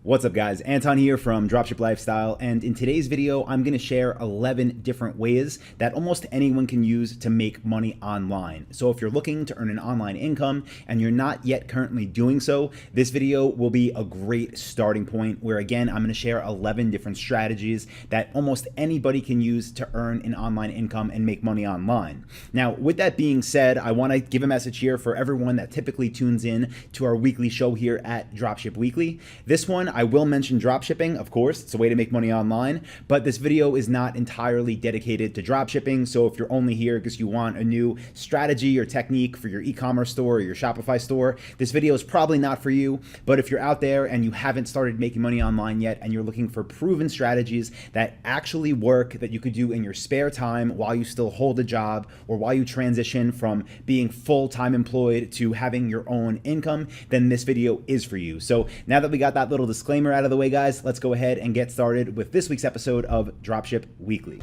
What's up guys, Anton here from Dropship Lifestyle, and in today's video I'm going to share 11 different ways that almost anyone can use to make money online. So if you're looking to earn an online income and you're not yet currently doing so, this video will be a great starting point where again I'm going to share 11 different strategies that almost anybody can use to earn an online income and make money online. Now with that being said, I want to give a message here for everyone that typically tunes in to our weekly show here at Dropship Weekly. This one I will mention dropshipping, of course, it's a way to make money online, but this video is not entirely dedicated to dropshipping. So if you're only here because you want a new strategy or technique for your e-commerce store or your Shopify store, this video is probably not for you. But if you're out there and you haven't started making money online yet and you're looking for proven strategies that actually work, that you could do in your spare time while you still hold a job or while you transition from being full-time employed to having your own income, then this video is for you. So now that we got that little disclaimer out of the way, guys, let's go ahead and get started with this week's episode of Dropship Weekly.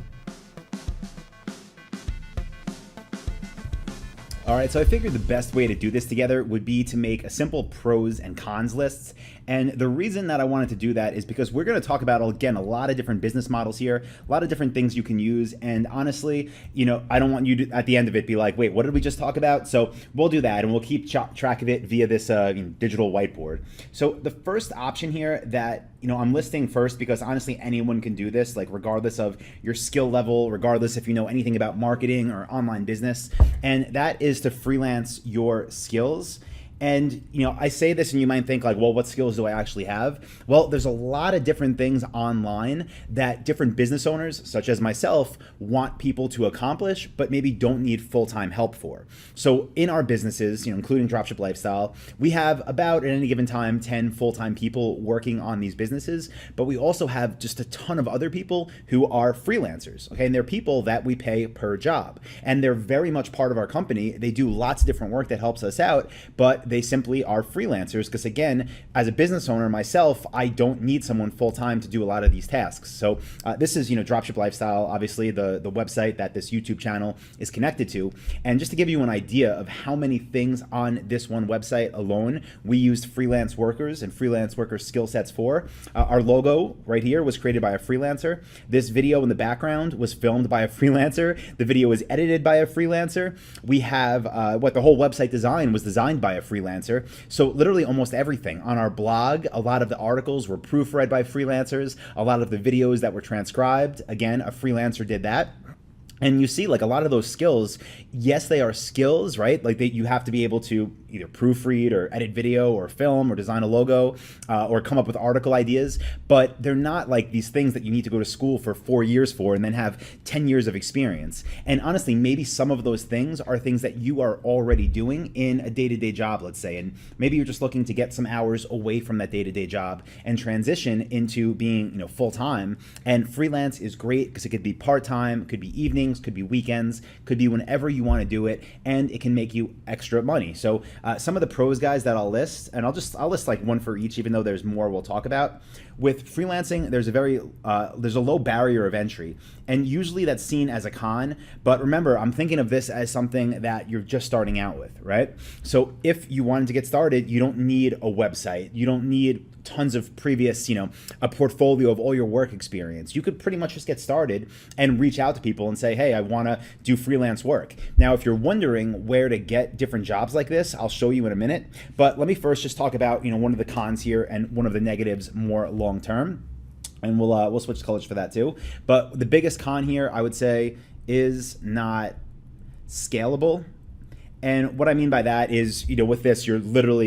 All right, so I figured the best way to do this together would be to make a simple pros and cons lists. And the reason that I wanted to do that is because we're going to talk about, again, a lot of different business models here, a lot of different things you can use. And honestly, I don't want you to, at the end of it, be like, wait, what did we just talk about? So we'll do that and we'll keep track of it via this digital whiteboard. So the first option here that, I'm listing first because honestly, anyone can do this, like regardless of your skill level, regardless if you know anything about marketing or online business. And that is to freelance your skills. And, I say this and you might think like, well, what skills do I actually have? Well, there's a lot of different things online that different business owners, such as myself, want people to accomplish, but maybe don't need full-time help for. So in our businesses, including Dropship Lifestyle, we have about at any given time, 10 full-time people working on these businesses, but we also have just a ton of other people who are freelancers, okay? And they're people that we pay per job. And they're very much part of our company. They do lots of different work that helps us out, but they simply are freelancers because again, as a business owner myself, I don't need someone full-time to do a lot of these tasks. So this is, Dropship Lifestyle, obviously the website that this YouTube channel is connected to. And just to give you an idea of how many things on this one website alone we used freelance workers and freelance worker skill sets for. Our logo right here was created by a freelancer. This video in the background was filmed by a freelancer. The video was edited by a freelancer. We have the whole website design was designed by a freelancer. So literally almost everything on our blog, a lot of the articles were proofread by freelancers. A lot of the videos that were transcribed, again, a freelancer did that. And you see like a lot of those skills, yes, they are skills, right? Like you have to be able to either proofread or edit video or film or design a logo or come up with article ideas, but they're not like these things that you need to go to school for 4 years for and then have 10 years of experience. And honestly, maybe some of those things are things that you are already doing in a day-to-day job, let's say, and maybe you're just looking to get some hours away from that day-to-day job and transition into being, full-time. And freelance is great because it could be part-time, it could be evening, could be weekends, could be whenever you want to do it, and it can make you extra money. So some of the pros, guys, that I'll list, and I'll list like one for each, even though there's more we'll talk about. With freelancing, there's a low barrier of entry, and usually that's seen as a con. But remember, I'm thinking of this as something that you're just starting out with, right? So if you wanted to get started, you don't need a website, you don't need tons of previous, a portfolio of all your work experience. You could pretty much just get started and reach out to people and say, hey, I want to do freelance work. Now, if you're wondering where to get different jobs like this, I'll show you in a minute. But let me first just talk about, one of the cons here and one of the negatives more long term. And we'll switch colors for that too. But the biggest con here, I would say, is not scalable. And what I mean by that is, with this, you're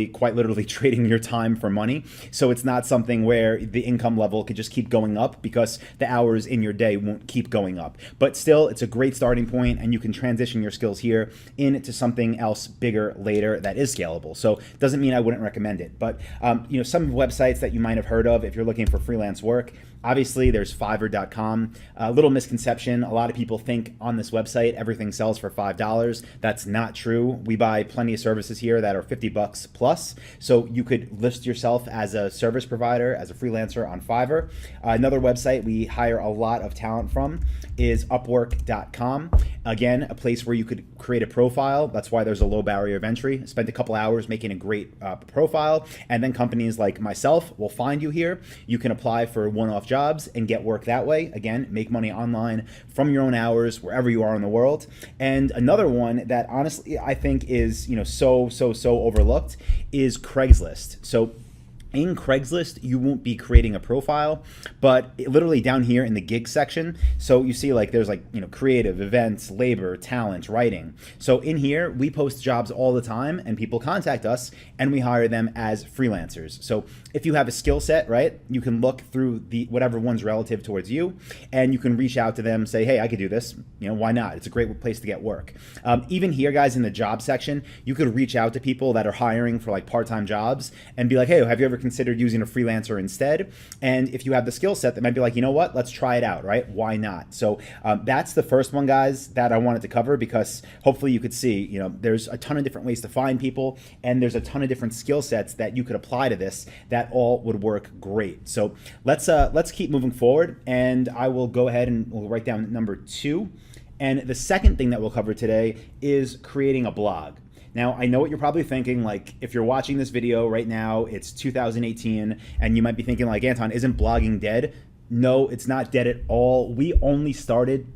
quite literally trading your time for money. So it's not something where the income level could just keep going up because the hours in your day won't keep going up. But still, it's a great starting point and you can transition your skills here into something else bigger later that is scalable. So it doesn't mean I wouldn't recommend it. But, some websites that you might have heard of if you're looking for freelance work, obviously there's Fiverr.com. A little misconception. A lot of people think on this website, everything sells for $5. That's not true. through. We buy plenty of services here that are $50 plus. So you could list yourself as a service provider, as a freelancer on Fiverr. Another website we hire a lot of talent from is Upwork.com. Again, a place where you could create a profile. That's why there's a low barrier of entry. Spend a couple hours making a great profile, and then companies like myself will find you here. You can apply for one-off jobs and get work that way. Again, make money online from your own hours wherever you are in the world. And another one that honestly I think is so overlooked is Craigslist. So in Craigslist, you won't be creating a profile, but literally down here in the gig section, so you see there's creative, events, labor, talent, writing. So in here, we post jobs all the time and people contact us and we hire them as freelancers. So if you have a skill set, right, you can look through whatever one's relative towards you and you can reach out to them, say, hey, I could do this. Why not? It's a great place to get work. Even here, guys, in the job section, you could reach out to people that are hiring for part-time jobs and be like, hey, have you ever considered using a freelancer instead? And if you have the skill set, they might be like, you know what, let's try it out, right? Why not? So that's the first one, guys, that I wanted to cover, because hopefully you could see, there's a ton of different ways to find people and there's a ton of different skill sets that you could apply to this that all would work great. So let's keep moving forward, and I will go ahead and we'll write down number 2. And the second thing that we'll cover today is creating a blog. Now, I know what you're probably thinking, if you're watching this video right now, it's 2018, and you might be thinking Anton, isn't blogging dead? No, it's not dead at all. We only started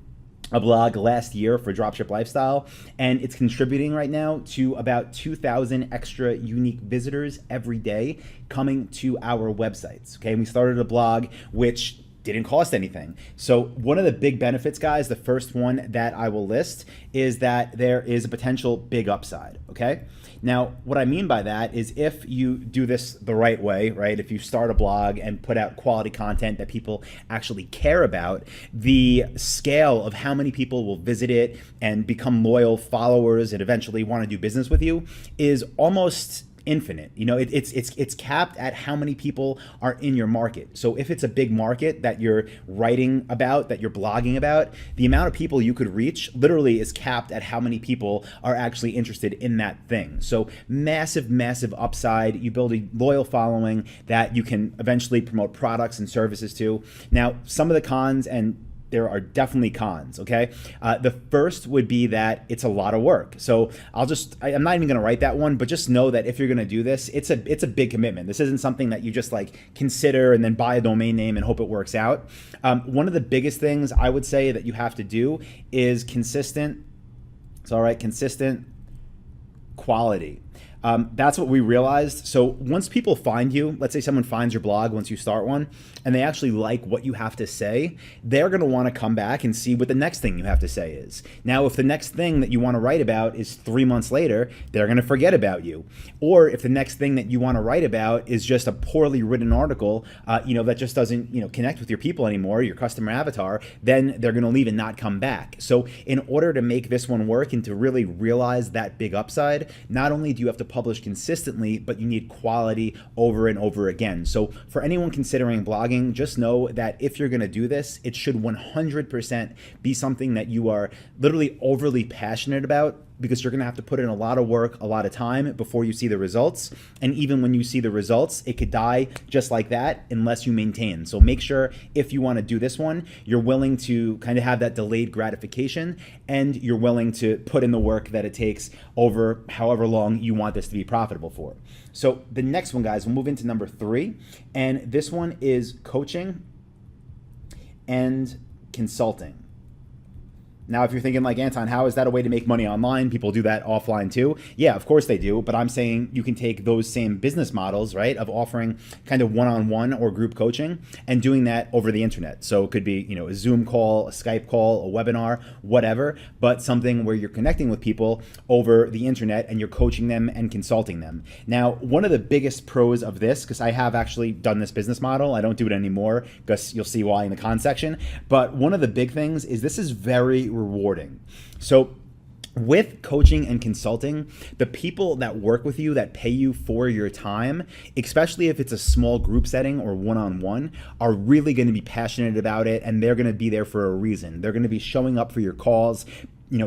a blog last year for Dropship Lifestyle, and it's contributing right now to about 2,000 extra unique visitors every day coming to our websites, okay? And we started a blog which didn't cost anything. So one of the big benefits, guys, the first one that I will list is that there is a potential big upside, okay? Now, what I mean by that is if you do this the right way, right? If you start a blog and put out quality content that people actually care about, the scale of how many people will visit it and become loyal followers and eventually want to do business with you is almost infinite. It's capped at how many people are in your market. So if it's a big market that you're writing about, that you're blogging about, the amount of people you could reach literally is capped at how many people are actually interested in that thing. So massive upside. You build a loyal following that you can eventually promote products and services to. Now, some of the cons, and there are definitely cons, okay? The first would be that it's a lot of work. So I'm not even gonna write that one, but just know that if you're gonna do this, it's a big commitment. This isn't something that you just consider and then buy a domain name and hope it works out. One of the biggest things I would say that you have to do is consistent quality. That's what we realized. So once people find you, let's say someone finds your blog once you start one, and they actually like what you have to say, they're going to want to come back and see what the next thing you have to say is. Now, if the next thing that you want to write about is 3 months later, they're going to forget about you. Or if the next thing that you want to write about is just a poorly written article, that just doesn't, connect with your people anymore, your customer avatar, then they're going to leave and not come back. So in order to make this one work and to really realize that big upside, not only do you have to publish consistently, but you need quality over and over again. So for anyone considering blogging, just know that if you're going to do this, it should 100% be something that you are literally overly passionate about, because you're going to have to put in a lot of work, a lot of time before you see the results. And even when you see the results, it could die just like that unless you maintain. So make sure if you want to do this one, you're willing to kind of have that delayed gratification, and you're willing to put in the work that it takes over however long you want this to be profitable for. So the next one, guys, we'll move into number 3. And this one is coaching and consulting. Now, if you're thinking Anton, how is that a way to make money online? People do that offline too. Yeah, of course they do. But I'm saying you can take those same business models, right, of offering kind of one-on-one or group coaching and doing that over the internet. So it could be, a Zoom call, a Skype call, a webinar, whatever, but something where you're connecting with people over the internet and you're coaching them and consulting them. Now, one of the biggest pros of this, because I have actually done this business model, I don't do it anymore because you'll see why in the con section, but one of the big things is this is very rewarding. So with coaching and consulting, the people that work with you, that pay you for your time, especially if it's a small group setting or one-on-one, are really going to be passionate about it, and they're going to be there for a reason. They're going to be showing up for your calls,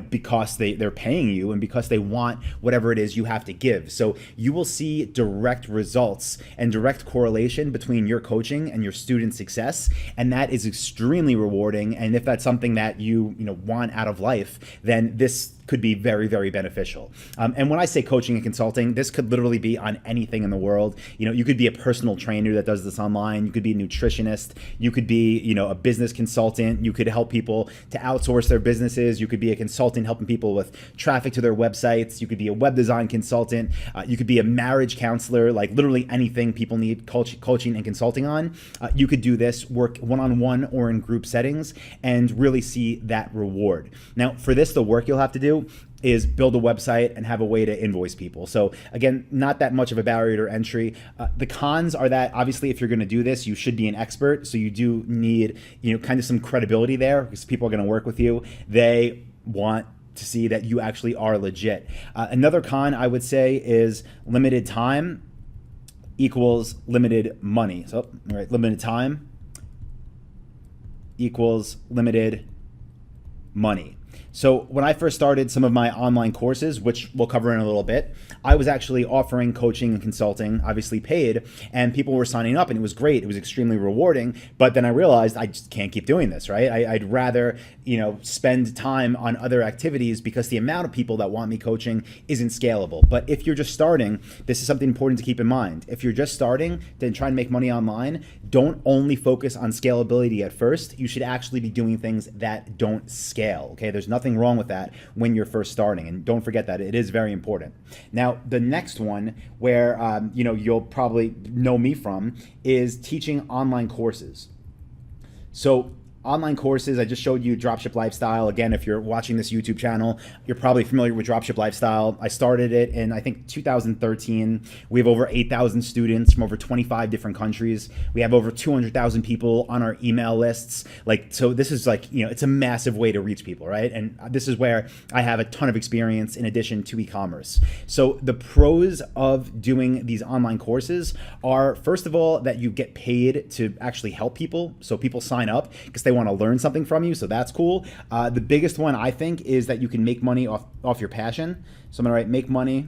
because they're paying you and because they want whatever it is you have to give. So you will see direct results and direct correlation between your coaching and your student success, and that is extremely rewarding. And if that's something that you want out of life, then this could be very, very beneficial. And when I say coaching and consulting, this could literally be on anything in the world. You could be a personal trainer that does this online. You could be a nutritionist. You could be, a business consultant. You could help people to outsource their businesses. You could be a consultant helping people with traffic to their websites. You could be a web design consultant. You could be a marriage counselor, like literally anything people need coaching and consulting on. You could do this, work one-on-one or in group settings, and really see that reward. Now, for this, the work you'll have to do is build a website and have a way to invoice people. So again, not that much of a barrier to entry. The cons are that obviously if you're going to do this, you should be an expert. So you do need, kind of some credibility there because people are going to work with you. They want to see that you actually are legit. Another con I would say is limited time equals limited money. So, all right, limited time equals limited money. So when I first started some of my online courses, which we'll cover in a little bit, I was actually offering coaching and consulting, obviously paid, and people were signing up, and it was great. It was extremely rewarding. But then I realized I just can't keep doing this, right? I'd rather, spend time on other activities because the amount of people that want me coaching isn't scalable. But if you're just starting, this is something important to keep in mind. If you're just starting, then try and make money online. Don't only focus on scalability at first. You should actually be doing things that don't scale, okay? There's nothing wrong with that when you're first starting, and don't forget that it is very important. Now, the next one where you'll probably know me from is teaching online courses. So online courses, I just showed you Dropship Lifestyle. Again, if you're watching this YouTube channel, you're probably familiar with Dropship Lifestyle. I started it in, I think, 2013. We have over 8,000 students from over 25 different countries. We have over 200,000 people on our email lists. So this is it's a massive way to reach people, right? And this is where I have a ton of experience in addition to e-commerce. So the pros of doing these online courses are, first of all, that you get paid to actually help people. So people sign up because they want to learn something from you, so that's cool. The biggest one I think is that you can make money off your passion. So I'm gonna write make money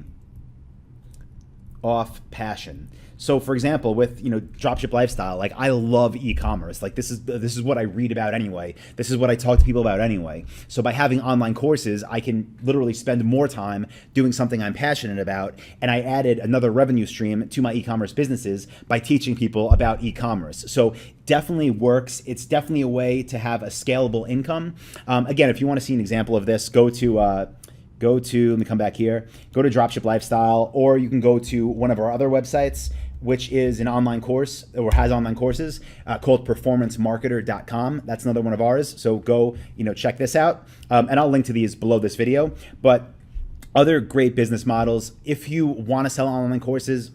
off passion. So for example, with Dropship Lifestyle, I love e-commerce. This is what I read about anyway. This is what I talk to people about anyway. So by having online courses, I can literally spend more time doing something I'm passionate about. And I added another revenue stream to my e-commerce businesses by teaching people about e-commerce. So definitely works. It's definitely a way to have a scalable income. Again, if you want to see an example of this, go to, let me come back here, go to Dropship Lifestyle, or you can go to one of our other websites, which is an online course or has online courses called performancemarketer.com. That's another one of ours. So go, check this out. And I'll link to these below this video. But other great business models, if you want to sell online courses,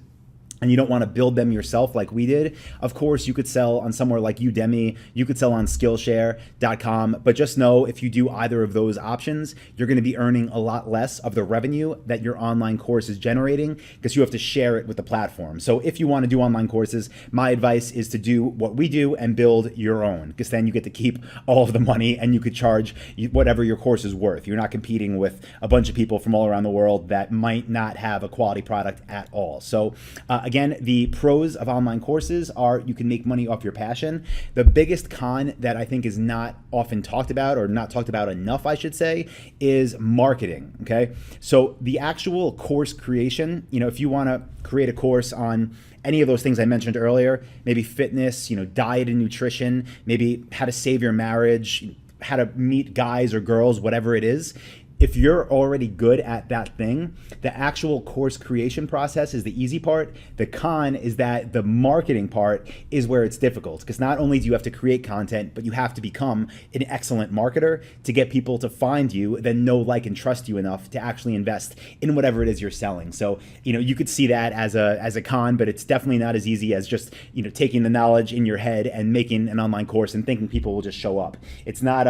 and you don't want to build them yourself like we did, of course, you could sell on somewhere like Udemy, you could sell on Skillshare.com, but just know if you do either of those options, you're going to be earning a lot less of the revenue that your online course is generating because you have to share it with the platform. So if you want to do online courses, my advice is to do what we do and build your own, because then you get to keep all of the money and you could charge whatever your course is worth. You're not competing with a bunch of people from all around the world that might not have a quality product at all. So again, the pros of online courses are you can make money off your passion. The biggest con that I think is not often talked about, or not talked about enough, I should say, is marketing, okay? So the actual course creation, if you want to create a course on any of those things I mentioned earlier, maybe fitness, diet and nutrition, maybe how to save your marriage, how to meet guys or girls, whatever it is, if you're already good at that thing, the actual course creation process is the easy part. The con is that the marketing part is where it's difficult, because not only do you have to create content, but you have to become an excellent marketer to get people to find you, then know, like, and trust you enough to actually invest in whatever it is you're selling. So, you could see that as a con, but it's definitely not as easy as just, taking the knowledge in your head and making an online course and thinking people will just show up. It's not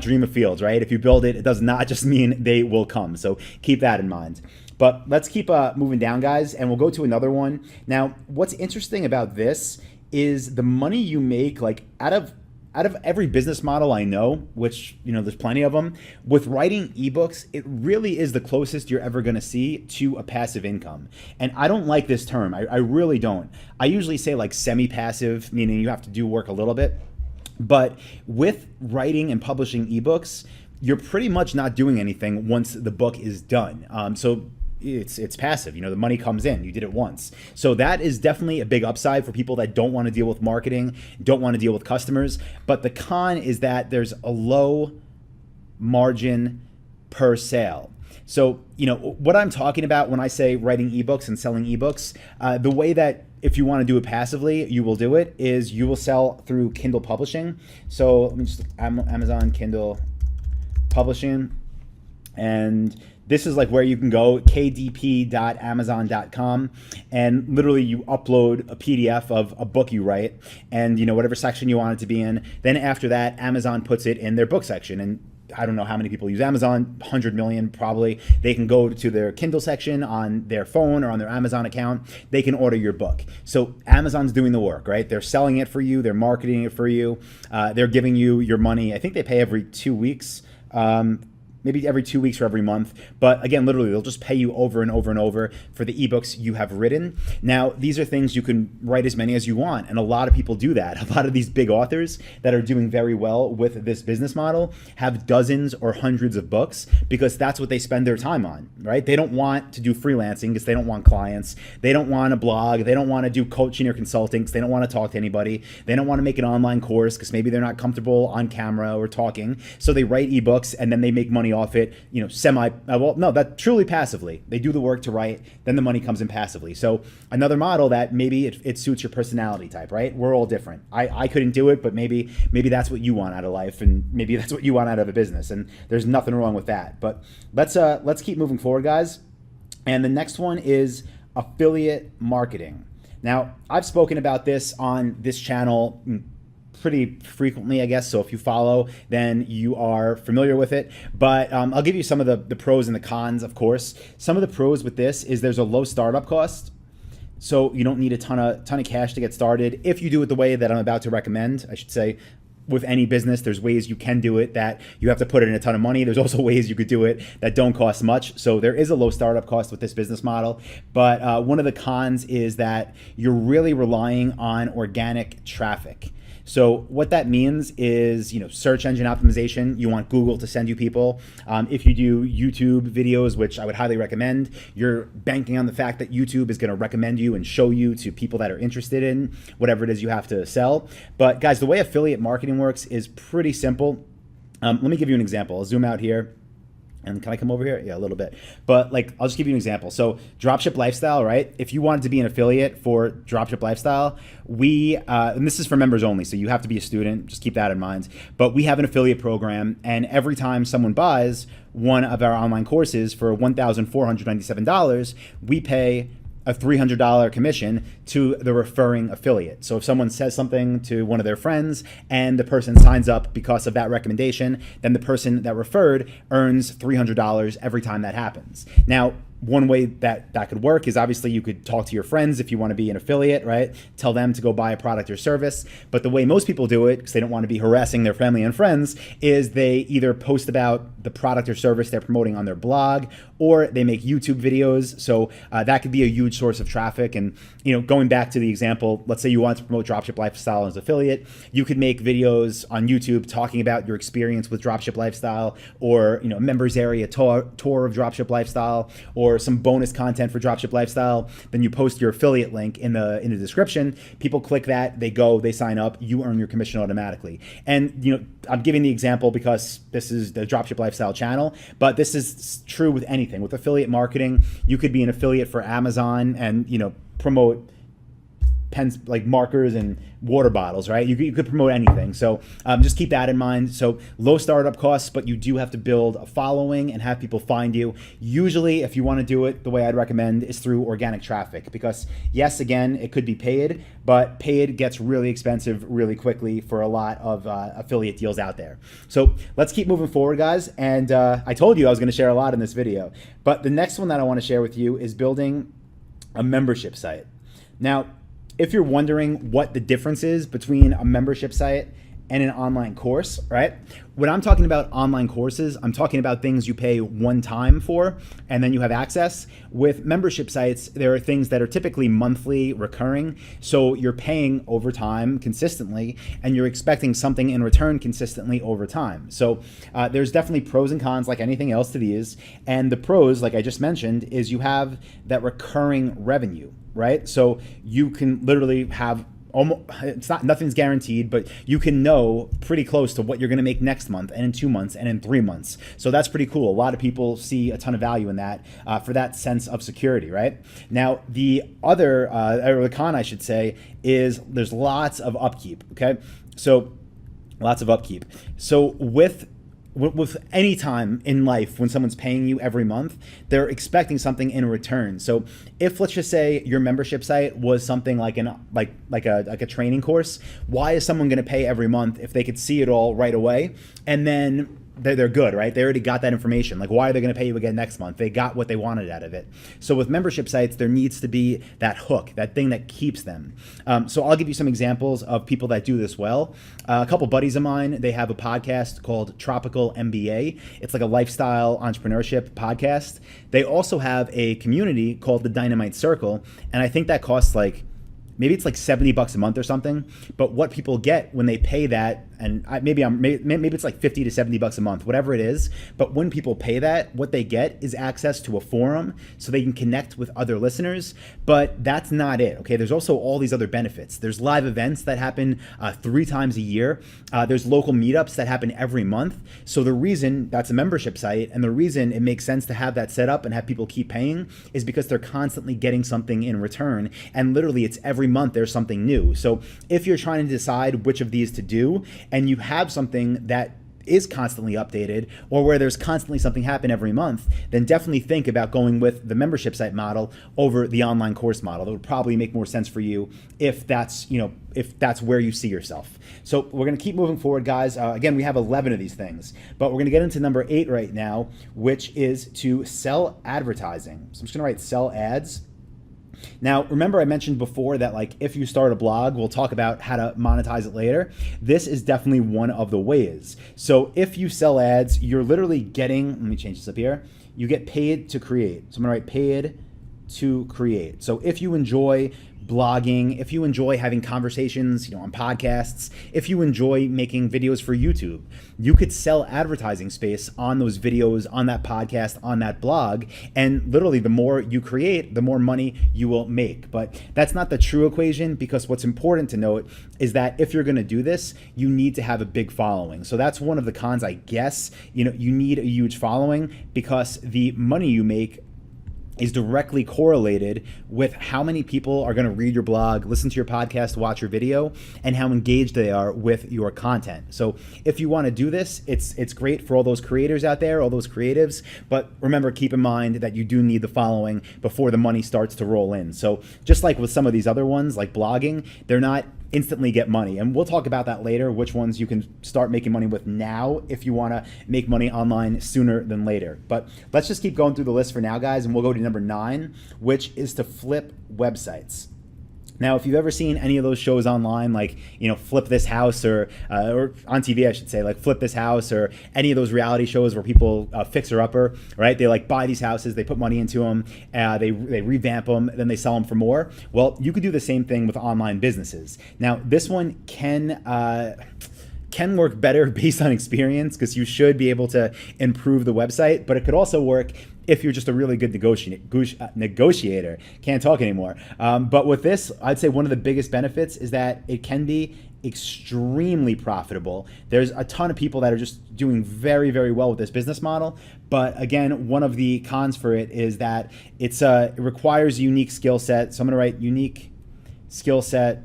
Dream of Fields, right? If you build it, it does not just mean they will come. So keep that in mind. But let's keep moving down, guys, and we'll go to another one. Now, what's interesting about this is the money you make, out of out of every business model I know, which, there's plenty of them, with writing ebooks, it really is the closest you're ever going to see to a passive income. And I don't like this term. I really don't. I usually say like semi-passive, meaning you have to do work a little bit. But with writing and publishing ebooks, you're pretty much not doing anything once the book is done. So it's passive. The money comes in. You did it once. So that is definitely a big upside for people that don't want to deal with marketing, don't want to deal with customers. But the con is that there's a low margin per sale. So, what I'm talking about when I say writing ebooks and selling ebooks, the way that if you want to do it passively, you will do it is you will sell through Kindle publishing. So let me just Amazon Kindle publishing, and this is like where you can go, kdp.amazon.com, and literally you upload a PDF of a book you write, and whatever section you want it to be in. Then after that, Amazon puts it in their book section, and I don't know how many people use Amazon, 100 million probably. They can go to their Kindle section on their phone or on their Amazon account. They can order your book. So Amazon's doing the work, right? They're selling it for you. They're marketing it for you. They're giving you your money. I think they pay every 2 weeks. Maybe every 2 weeks or every month. But again, literally, they'll just pay you over and over and over for the ebooks you have written. Now, these are things you can write as many as you want. And a lot of people do that. A lot of these big authors that are doing very well with this business model have dozens or hundreds of books because that's what they spend their time on, right? They don't want to do freelancing because they don't want clients. They don't want to blog. They don't want to do coaching or consulting because they don't want to talk to anybody. They don't want to make an online course because maybe they're not comfortable on camera or talking. So they write ebooks and then they make money off it, that truly passively. They do the work to write, then the money comes in passively. So another model that maybe it suits your personality type, right? We're all different. I couldn't do it, but maybe that's what you want out of life, and maybe that's what you want out of a business, and there's nothing wrong with that. But let's keep moving forward, guys. And the next one is affiliate marketing. Now, I've spoken about this on this channel pretty frequently, I guess. So if you follow, then you are familiar with it. But I'll give you some of the pros and the cons, of course. Some of the pros with this is there's a low startup cost. So you don't need a ton of cash to get started. If you do it the way that I'm about to recommend, I should say, with any business, there's ways you can do it that you have to put in a ton of money. There's also ways you could do it that don't cost much. So there is a low startup cost with this business model. But one of the cons is that you're really relying on organic traffic. So what that means is, search engine optimization. You want Google to send you people. If you do YouTube videos, which I would highly recommend, you're banking on the fact that YouTube is going to recommend you and show you to people that are interested in whatever it is you have to sell. But guys, the way affiliate marketing works is pretty simple. Let me give you an example. I'll zoom out here. And can I come over here? Yeah, a little bit. But I'll just give you an example. So Dropship Lifestyle, right? If you wanted to be an affiliate for Dropship Lifestyle, and this is for members only, so you have to be a student, just keep that in mind. But we have an affiliate program, and every time someone buys one of our online courses for $1,497, we pay a $300 commission to the referring affiliate. So if someone says something to one of their friends and the person signs up because of that recommendation, then the person that referred earns $300 every time that happens. Now, one way that could work is obviously you could talk to your friends if you want to be an affiliate, right? Tell them to go buy a product or service. But the way most people do it, because they don't want to be harassing their family and friends, is they either post about the product or service they're promoting on their blog, or they make YouTube videos. So that could be a huge source of traffic. And going back to the example, let's say you want to promote Dropship Lifestyle as an affiliate, you could make videos on YouTube talking about your experience with Dropship Lifestyle, or a members area tour of Dropship Lifestyle, or some bonus content for Dropship Lifestyle. Then you post your affiliate link in the description. People click that, they go, they sign up, you earn your commission automatically. And I'm giving the example because this is the Dropship Lifestyle channel, but this is true with anything. With affiliate marketing, you could be an affiliate for Amazon and promote pens, like markers and water bottles, right? You could promote anything. So just keep that in mind. So low startup costs, but you do have to build a following and have people find you. Usually, if you want to do it, the way I'd recommend is through organic traffic, because yes, again, it could be paid, but paid gets really expensive really quickly for a lot of affiliate deals out there. So let's keep moving forward, guys. And I told you I was going to share a lot in this video, but the next one that I want to share with you is building a membership site. Now, if you're wondering what the difference is between a membership site and an online course, right? When I'm talking about online courses, I'm talking about things you pay one time for and then you have access. With membership sites, there are things that are typically monthly recurring. So you're paying over time consistently and you're expecting something in return consistently over time. So there's definitely pros and cons like anything else to these. And the pros, like I just mentioned, is you have that recurring revenue, right? So you can literally have almost, it's not, nothing's guaranteed, but you can know pretty close to what you're going to make next month and in 2 months and in 3 months. So that's pretty cool. A lot of people see a ton of value in that for that sense of security, right? Now, the other, or the con, I should say, is there's lots of upkeep, okay? So lots of upkeep. So with any time in life when someone's paying you every month, they're expecting something in return. So if, let's just say, your membership site was something like a training course, why is someone going to pay every month if they could see it all right away and then they're good, right? They already got that information. Like, why are they going to pay you again next month? They got what they wanted out of it. So with membership sites, there needs to be that hook, that thing that keeps them. So I'll give you some examples of people that do this well. A couple buddies of mine, they have a podcast called Tropical MBA. It's like a lifestyle entrepreneurship podcast. They also have a community called the Dynamite Circle, and I think that costs like, maybe it's like $70 a month or something. But what people get when they pay that, and maybe it's like $50 to $70 a month, whatever it is. But when people pay that, what they get is access to a forum so they can connect with other listeners. But that's not it. Okay, there's also all these other benefits. There's live events that happen 3 times a year. There's local meetups that happen every month. So the reason that's a membership site and the reason it makes sense to have that set up and have people keep paying is because they're constantly getting something in return. And literally it's every month there's something new. So if you're trying to decide which of these to do and you have something that is constantly updated or where there's constantly something happen every month, then definitely think about going with the membership site model over the online course model. That would probably make more sense for you if that's, if that's where you see yourself. So we're going to keep moving forward, guys. Again, we have 11 of these things, but we're going to get into number 8 right now, which is to sell advertising. So I'm just going to write sell ads. Now, remember I mentioned before that like if you start a blog, we'll talk about how to monetize it later. This is definitely one of the ways. So if you sell ads, you're literally getting, let me change this up here. You get paid to create. So I'm gonna write paid to create. So if you enjoy blogging, if you enjoy having conversations, on podcasts, if you enjoy making videos for YouTube, you could sell advertising space on those videos, on that podcast, on that blog. And literally the more you create, the more money you will make. But that's not the true equation, because what's important to note is that if you're going to do this, you need to have a big following. So that's one of the cons, I guess. You need a huge following, because the money you make is directly correlated with how many people are going to read your blog, listen to your podcast, watch your video, and how engaged they are with your content. So if you want to do this, it's great for all those creators out there, all those creatives, but remember, keep in mind that you do need the following before the money starts to roll in. So just like with some of these other ones, like blogging, they're not instantly get money. And we'll talk about that later, which ones you can start making money with now if you want to make money online sooner than later. But let's just keep going through the list for now, guys, and we'll go to number 9, which is to flip websites. Now, if you've ever seen any of those shows online, like, Flip This House, or on TV, I should say, like Flip This House, or any of those reality shows where people fixer-upper, right? They like buy these houses, they put money into them, they revamp them, then they sell them for more. Well, you could do the same thing with online businesses. Now, this one can work better based on experience, because you should be able to improve the website, but it could also work if you're just a really good negotiator. Can't talk anymore. But with this, I'd say one of the biggest benefits is that it can be extremely profitable. There's a ton of people that are just doing very, very well with this business model. But again, one of the cons for it is that it requires a unique skill set. So I'm going to write unique skill set.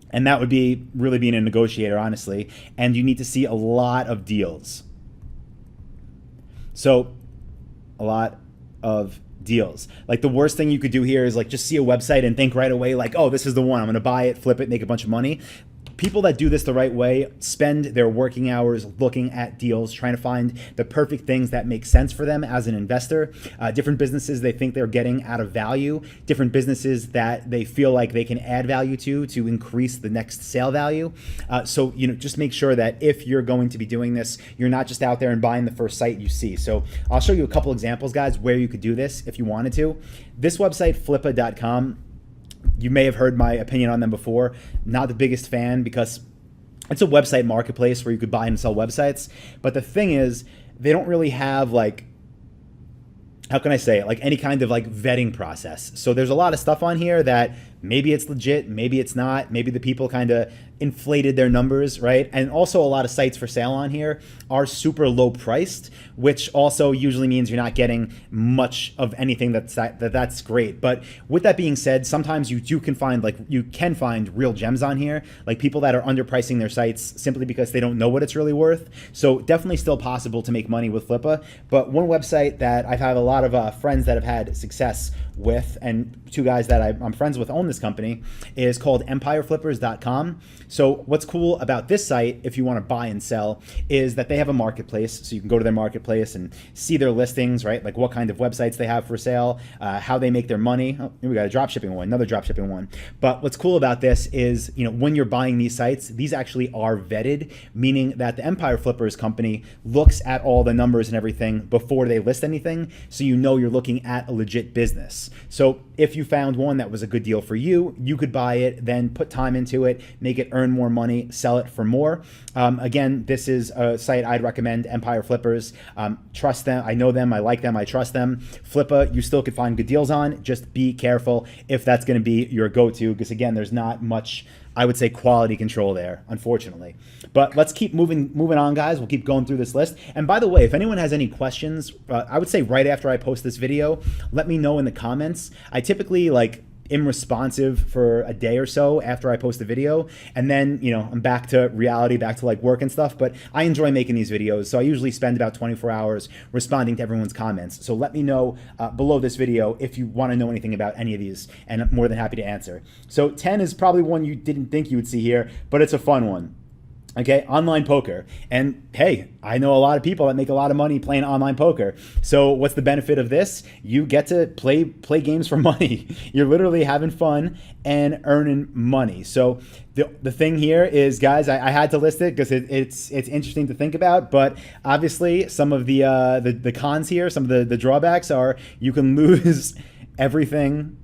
And that would be really being a negotiator, honestly. And you need to see a lot of deals. So a lot of deals. Like the worst thing you could do here is like just see a website and think right away like, oh, this is the one. I'm going to buy it, flip it, make a bunch of money. people that do this the right way spend their working hours looking at deals, trying to find the perfect things that make sense for them as an investor. Different businesses they think they're getting out of value, different businesses that they feel like they can add value to increase the next sale value. So, just make sure that if you're going to be doing this, you're not just out there and buying the first site you see. So I'll show you a couple examples, guys, where you could do this if you wanted to. This website, flippa.com, you may have heard my opinion on them before. Not the biggest fan because it's a website marketplace where you could buy and sell websites. But the thing is, they don't really have how can I say it? Any kind of vetting process. So there's a lot of stuff on here that maybe it's legit, maybe it's not. Maybe the people kind of inflated their numbers, right? And also a lot of sites for sale on here are super low priced, which also usually means you're not getting much of anything that's great. But with that being said, sometimes you can find real gems on here, like people that are underpricing their sites simply because they don't know what it's really worth. So definitely still possible to make money with Flippa. But one website that I've had a lot of friends that have had success with, and two guys that I'm friends with own this company, is called empireflippers.com. So what's cool about this site, if you want to buy and sell, is that they have a marketplace. So you can go to their marketplace and see their listings, right? Like what kind of websites they have for sale, how they make their money. Oh, here we got a dropshipping one, another dropshipping one. But what's cool about this is, when you're buying these sites, these actually are vetted, meaning that the Empire Flippers company looks at all the numbers and everything before they list anything. So you're looking at a legit business. So if you found one that was a good deal for you, you could buy it, then put time into it, make it earn more money, sell it for more. Again, this is a site I'd recommend, Empire Flippers. Trust them. I know them. I like them. I trust them. Flippa, you still could find good deals on. Just be careful if that's going to be your go-to, because again, there's not much, I would say, quality control there, unfortunately. But let's keep moving on, guys. We'll keep going through this list. And by the way, if anyone has any questions, I would say right after I post this video, let me know in the comments. I typically am responsive for a day or so after I post the video, and then I'm back to reality, back to work and stuff. But I enjoy making these videos, so I usually spend about 24 hours responding to everyone's comments. So let me know below this video if you want to know anything about any of these, and I'm more than happy to answer. So 10 is probably one you didn't think you would see here, but it's a fun one. Okay, online poker. And hey, I know a lot of people that make a lot of money playing online poker. So what's the benefit of this? You get to play games for money. You're literally having fun and earning money. So the thing here is, guys, I had to list it because it's interesting to think about. But obviously, some of the cons here, some of the drawbacks are you can lose everything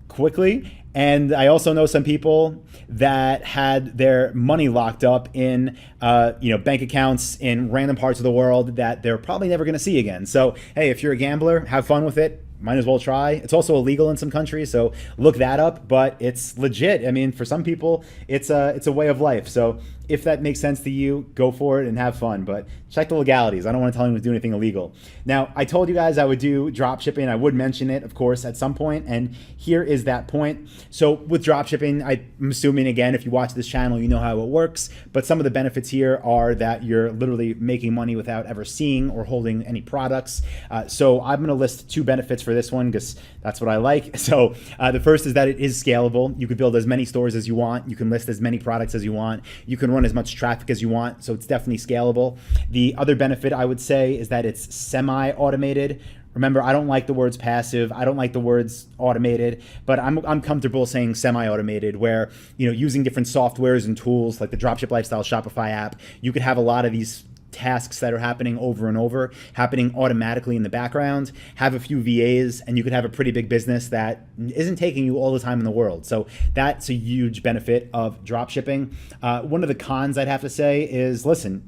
quickly. And I also know some people that had their money locked up in, bank accounts in random parts of the world that they're probably never going to see again. So, hey, if you're a gambler, have fun with it. Might as well try. It's also illegal in some countries, so look that up. But it's legit. I mean, for some people, it's a way of life. So if that makes sense to you, go for it and have fun. But check the legalities. I don't want to tell anyone to do anything illegal. Now, I told you guys I would do drop shipping. I would mention it, of course, at some point. And here is that point. So with drop shipping, I'm assuming, again, if you watch this channel, you know how it works. But some of the benefits here are that you're literally making money without ever seeing or holding any products. So I'm going to list two benefits for this one because that's what I like. So the first is that it is scalable. You can build as many stores as you want. You can list as many products as you want. You can run as much traffic as you want. So it's definitely scalable. The other benefit I would say is that it's semi-automated. Remember, I don't like the words passive. I don't like the words automated, but I'm comfortable saying semi-automated, where, using different softwares and tools like the Dropship Lifestyle Shopify app, you could have a lot of these tasks that are happening over and over, happening automatically in the background, have a few VAs, and you could have a pretty big business that isn't taking you all the time in the world. So that's a huge benefit of drop shipping. One of the cons I'd have to say is, listen,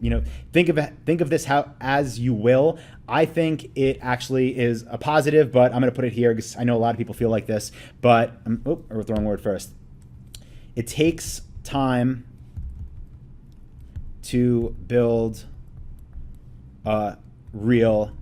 think of this as you will. I think it actually is a positive, but I'm going to put it here because I know a lot of people feel like this, but or the wrong word first. It takes time to build a real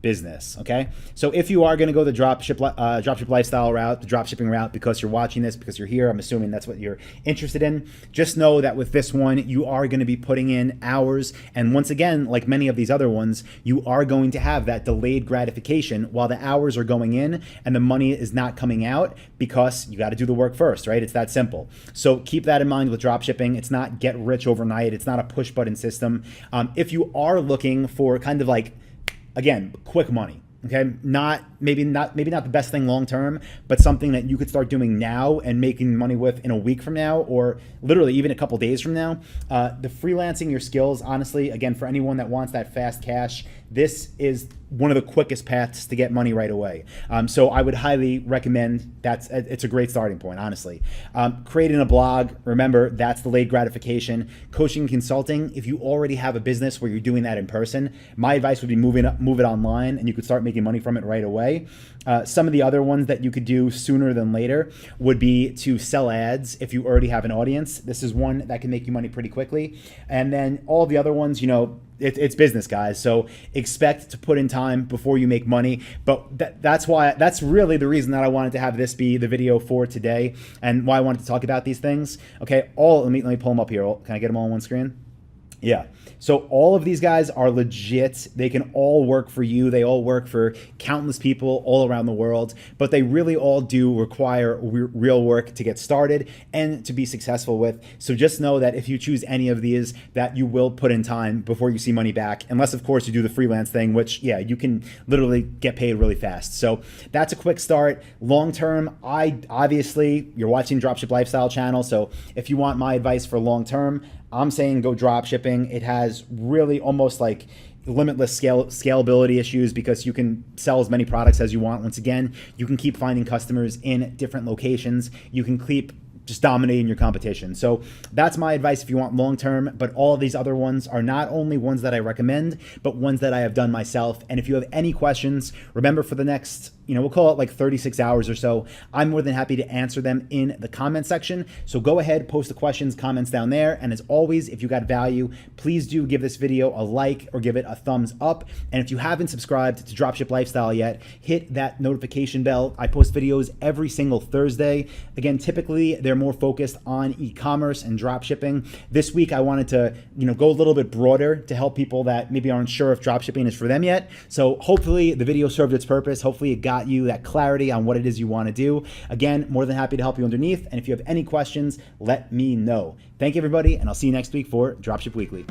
business. Okay, so if you are going to go the dropship lifestyle route, the dropshipping route, because you're watching this, because you're here, I'm assuming that's what you're interested in. Just know that with this one, you are going to be putting in hours, and once again, like many of these other ones, you are going to have that delayed gratification while the hours are going in and the money is not coming out, because you got to do the work first, right? It's that simple. So keep that in mind with dropshipping. It's not get rich overnight. It's not a push button system. If you are looking for kind of like, again, quick money, okay, maybe not the best thing long term, but something that you could start doing now and making money with in a week from now, or literally even a couple days from now. The freelancing your skills, honestly, again, for anyone that wants that fast cash, this is one of the quickest paths to get money right away. So I would highly recommend it's a great starting point, honestly. Creating a blog, remember, that's delayed gratification. Coaching and consulting, if you already have a business where you're doing that in person, my advice would be move it online, and you could start making money from it right away. Some of the other ones that you could do sooner than later would be to sell ads if you already have an audience. This is one that can make you money pretty quickly. And then all the other ones, it's business, guys. So expect to put in time before you make money. But that's really the reason that I wanted to have this be the video for today, and why I wanted to talk about these things. Okay, let me pull them up here. Can I get them all on one screen? Yeah. So all of these guys are legit. They can all work for you. They all work for countless people all around the world, but they really all do require real work to get started and to be successful with. So just know that if you choose any of these, that you will put in time before you see money back, unless of course you do the freelance thing, which you can literally get paid really fast. So that's a quick start. Long term, obviously you're watching Dropship Lifestyle channel. So if you want my advice for long term, I'm saying go drop shipping. It has really almost like limitless scalability issues, because you can sell as many products as you want. Once again, you can keep finding customers in different locations. You can keep just dominating your competition. So that's my advice if you want long term. But all of these other ones are not only ones that I recommend, but ones that I have done myself. And if you have any questions, remember, for the next, we'll call it like 36 hours or so, I'm more than happy to answer them in the comment section. So go ahead, post the questions, comments down there. And as always, if you got value, please do give this video a like or give it a thumbs up. And if you haven't subscribed to Dropship Lifestyle yet, hit that notification bell. I post videos every single Thursday. Again, typically they're more focused on e-commerce and drop shipping. This week I wanted to go a little bit broader to help people that maybe aren't sure if drop shipping is for them yet. So hopefully the video served its purpose. Hopefully it got you that clarity on what it is you want to do. Again, more than happy to help you underneath. And if you have any questions, let me know. Thank you, everybody, and I'll see you next week for Dropship Weekly.